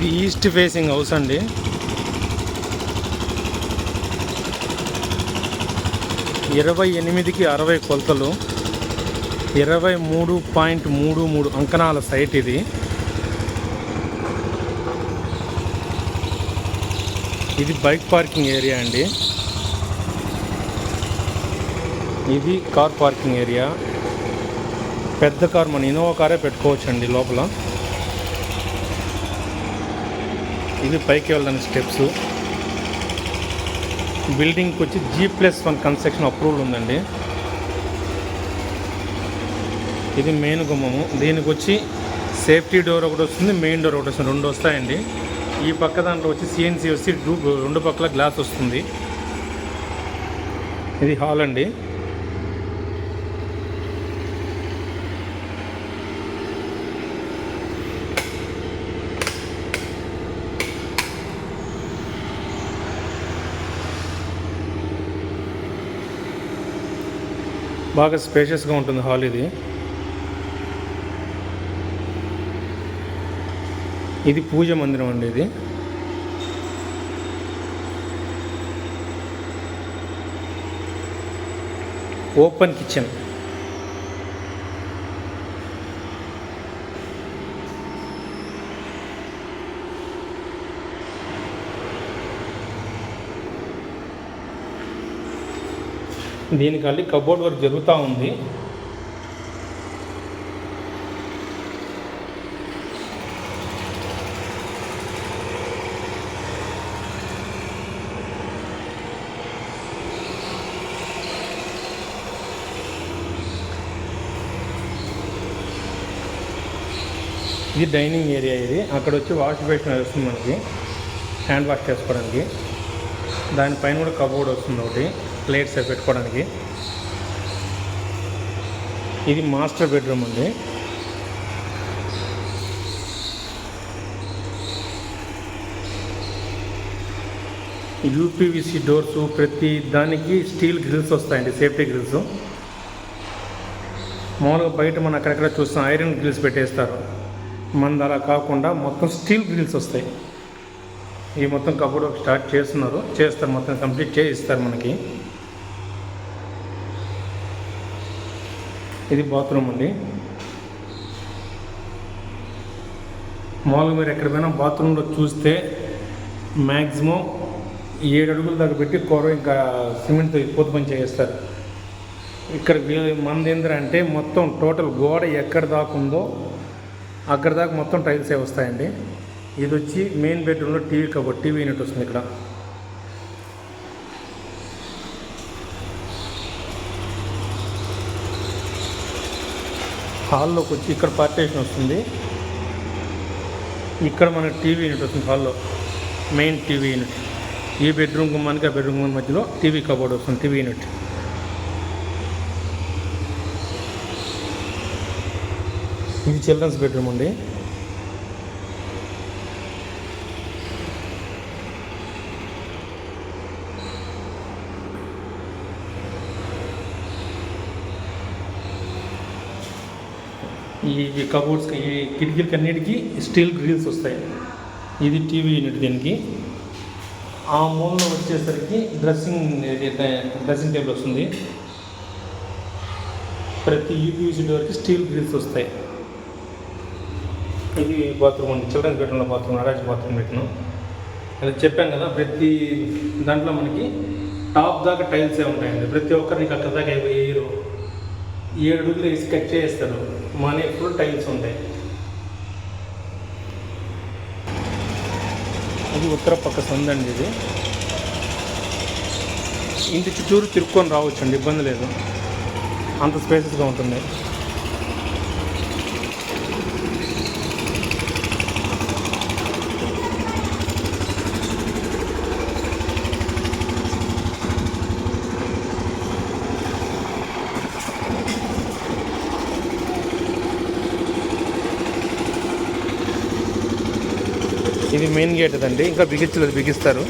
ఇది east facing house అండి. ఇరవై 28కి 60 కొలతలు, 23.33 అంకణాల సైట్ ఇది. ఇది బైక్ పార్కింగ్ ఏరియా అండి. ఇది కార్ పార్కింగ్ ఏరియా. పెద్ద కార్ మన ఇన్నోవా కారే పెట్టుకోవచ్చు అండి లోపల. ఇది పైకి వెళ్ళడానికి స్టెప్స్. బిల్డింగ్కి వచ్చి G+1 కన్స్ట్రక్షన్ అప్రూవల్ ఉందండి. ఇది మెయిన్ గుమ్మము. దీనికి వచ్చి సేఫ్టీ డోర్ ఒకటి వస్తుంది, మెయిన్ డోర్ ఒకటి వస్తుంది, 2 వస్తాయండి. ఈ పక్క దాంట్లో వచ్చి CNC వచ్చి 2 పక్కల గ్లాస్ వస్తుంది. ఇది హాల్ అండి. బాగా స్పేషియస్గా ఉంటుంది హాల్ ఇది. ఇది పూజ మందిరం అండి. ఇది ఓపెన్ కిచెన్. దీనికి కబోర్డ్ వర్క్ జరుగుతూ ఉంది. ఇది డైనింగ్ ఏరియా. ఇది అక్కడ వచ్చి వాష్ బేసిన్ వస్తుంది మనకి, హ్యాండ్ వాష్ చేసుకోవడానికి. దానిపైన కూడా కబోర్డ్ వస్తుంది ఒకటి, ప్లేట్స్ పెట్టుకోవడానికి. ఇది మాస్టర్ బెడ్రూమ్ అండి. UPVC డోర్స్, ప్రతి దానికి స్టీల్ గ్రిల్స్ వస్తాయండి, సేఫ్టీ గ్రిల్స్. మామూలుగా బయట మనం అక్కడక్కడ చూస్తాం ఐరన్ గ్రిల్స్ పెట్టేస్తారు. మనది అలా కాకుండా మొత్తం స్టీల్ గ్రిల్స్ వస్తాయి. ఈ మొత్తం కబోర్డ్ స్టార్ట్ చేస్తారు, మొత్తం కంప్లీట్ చేయిస్తారు మనకి. ఇది బాత్రూమ్ అండి. మామూలుగా మీరు ఎక్కడ పోయినా బాత్రూంలో చూస్తే మ్యాక్సిమం 7 అడుగుల దాకా పెట్టి ఇంకా సిమెంట్తో పూత పని చేస్తారు. ఇక్కడ మనది ఏంటంటే మొత్తం టోటల్ గోడ ఎక్కడ దాకా ఉందో అక్కడ దాకా మొత్తం టైల్సే వస్తాయండి. ఇది వచ్చి మెయిన్ బెడ్రూమ్లో టీవీ యూనిట్ వస్తుంది ఇక్కడ. హాల్లోకి వచ్చి ఇక్కడ పార్టీషన్ వస్తుంది. ఇక్కడ మనకి టీవీ యూనిట్ వస్తుంది హాల్లో, మెయిన్ టీవీ యూనిట్. ఈ బెడ్రూమ్ గుమ్మానికి ఆ బెడ్రూమ్ గుమ్మ మధ్యలో టీవీ కబోర్డ్ వస్తుంది, టీవీ యూనిట్. ఇది చిల్డ్రన్స్ బెడ్రూమ్ అండి. ఈ కబోర్డ్స్కి, ఈ కిటికీలకి అన్నిటికీ స్టీల్ గ్రిల్స్ వస్తాయి. ఇది టీవీ యూనిట్. దీనికి ఆ మూలలో వచ్చేసరికి డ్రెస్సింగ్ టేబుల్ వస్తుంది. ప్రతి UPVC డోర్కి స్టీల్ గ్రిల్స్ వస్తాయి. ఇది బాత్రూమ్ అండి, చిల్డ్రన్స్ బెడ్రూమ్లో బాత్రూమ్, అటాచ్ బాత్రూమ్ పెట్టినాం. అది చెప్పాం కదా, ప్రతి దాంట్లో మనకి టాప్ దాకా టైల్సే ఉంటాయండి. ప్రతి ఒక్కరికి అక్కడ దాకా వేయరు, 7 అడుగులు వేసి కట్ చేస్తారు. మన ఫుల్ టైల్స్ ఉంటాయి. ఇది ఉత్తర పక్క సందండి. ఇది ఇంటి చుట్టూరు తిరుక్కొని రావచ్చండి, ఇబ్బంది లేదు, అంత స్పేసెస్గా ఉంటుంది. ఇది మెయిన్ గేట్ అండి, ఇంకా బిగించలేదు, బిగిస్తారు.